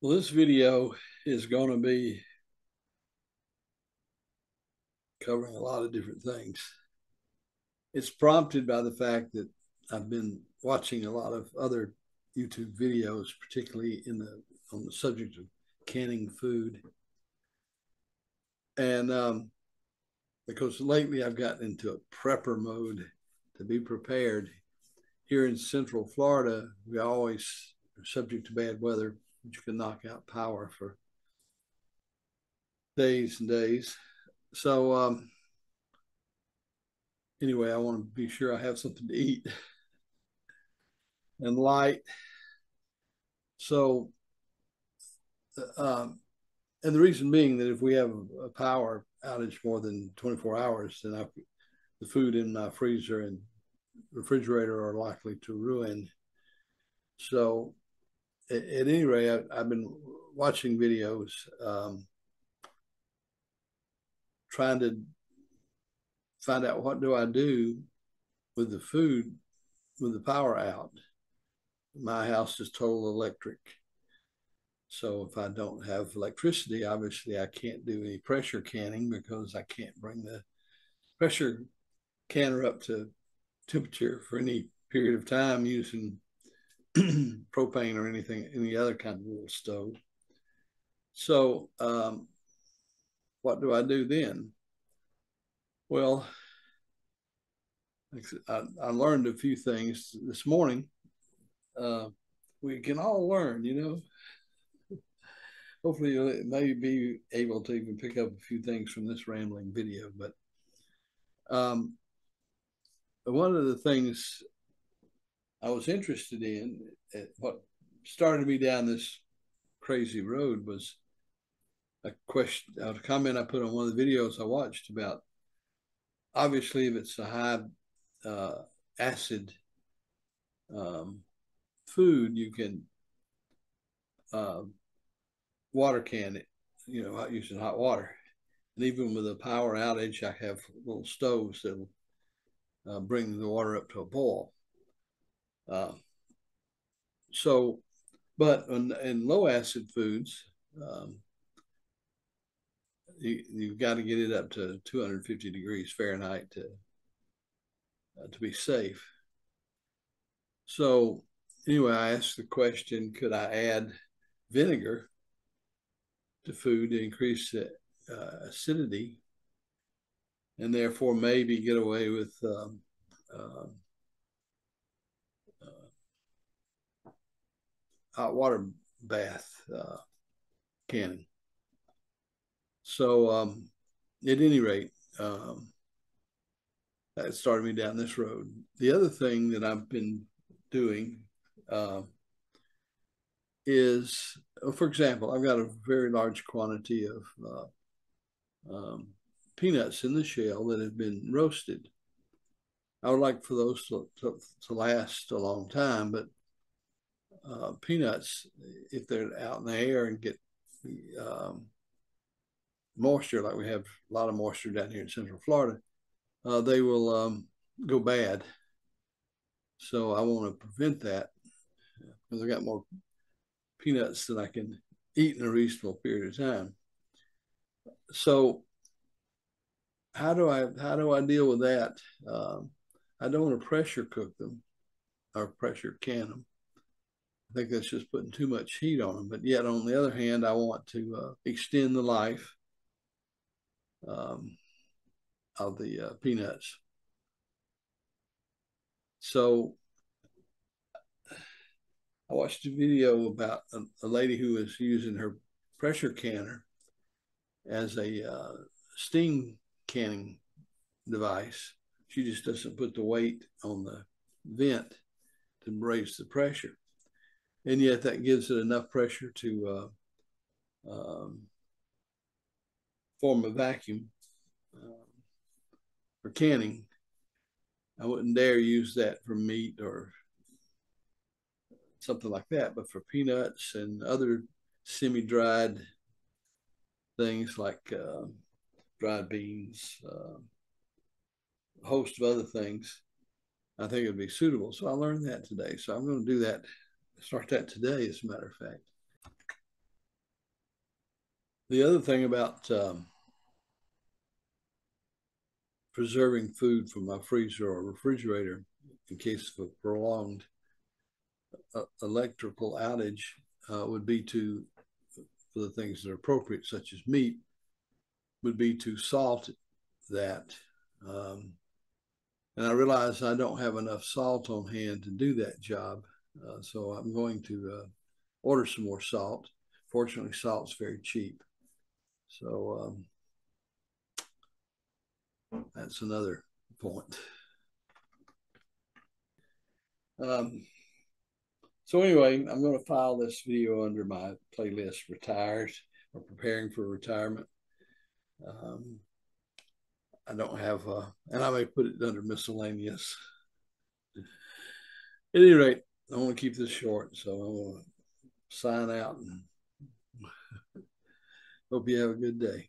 Well, this video is going to be covering a lot of different things. It's prompted by the fact that I've been watching a lot of other YouTube videos, particularly on the subject of canning food. And because lately I've gotten into a prepper mode to be prepared. Here in Central Florida, we always are subject to bad weather, which can knock out power for days and days. So anyway, I want to be sure I have something to eat and light. So, and the reason being that if we have a power outage more than 24 hours, then the food in my freezer and refrigerator are likely to ruin. So, at any rate, I've been watching videos, trying to find out what do I do with the food with the power out. My house is total electric. So if I don't have electricity, obviously I can't do any pressure canning because I can't bring the pressure canner up to temperature for any period of time using propane or any other kind of little stove. So what do I do then? Well, I learned a few things this morning. We can all learn, hopefully you may be able to even pick up a few things from this rambling video. But one of the things I was interested in, what started me down this crazy road, was a comment I put on one of the videos I watched about, obviously, if it's a high acid food, you can uh, water can it, using hot water. And even with a power outage, I have little stoves that'll bring the water up to a boil. Uh, so, but in low acid foods, you've got to get it up to 250 degrees Fahrenheit to be safe. So anyway, I asked the question, could I add vinegar to food to increase the acidity and therefore maybe get away with uh, hot water bath canning. So at any rate, that started me down this road. The other thing that I've been doing is, for example, I've got a very large quantity of peanuts in the shell that have been roasted. I would like for those to last a long time, but peanuts, if they're out in the air and get moisture, like we have a lot of moisture down here in Central Florida, they will go bad. So I want to prevent that because I got more peanuts than I can eat in a reasonable period of time. So how do I deal with that? I don't want to pressure cook them or pressure can them. I think that's just putting too much heat on them. But yet, on the other hand, I want to extend the life um, of the peanuts. So I watched a video about a lady who was using her pressure canner as a steam canning device. She just doesn't put the weight on the vent to raise the pressure. And yet that gives it enough pressure to form a vacuum for canning. I wouldn't dare use that for meat or something like that, but for peanuts and other semi-dried things like dried beans, a host of other things, I think it would be suitable. So I learned that today. So I'm going to do that, start that today, as a matter of fact. The other thing about preserving food from my freezer or refrigerator in case of a prolonged electrical outage would be to, for the things that are appropriate, such as meat, would be to salt that. And I realize I don't have enough salt on hand to do that job. So I'm going to order some more salt. Fortunately, salt's very cheap. So that's another point. So anyway, I'm going to file this video under my playlist Retires or Preparing for Retirement. I don't have, and I may put it under miscellaneous. At any rate, I want to keep this short, so I'm going to sign out and hope you have a good day.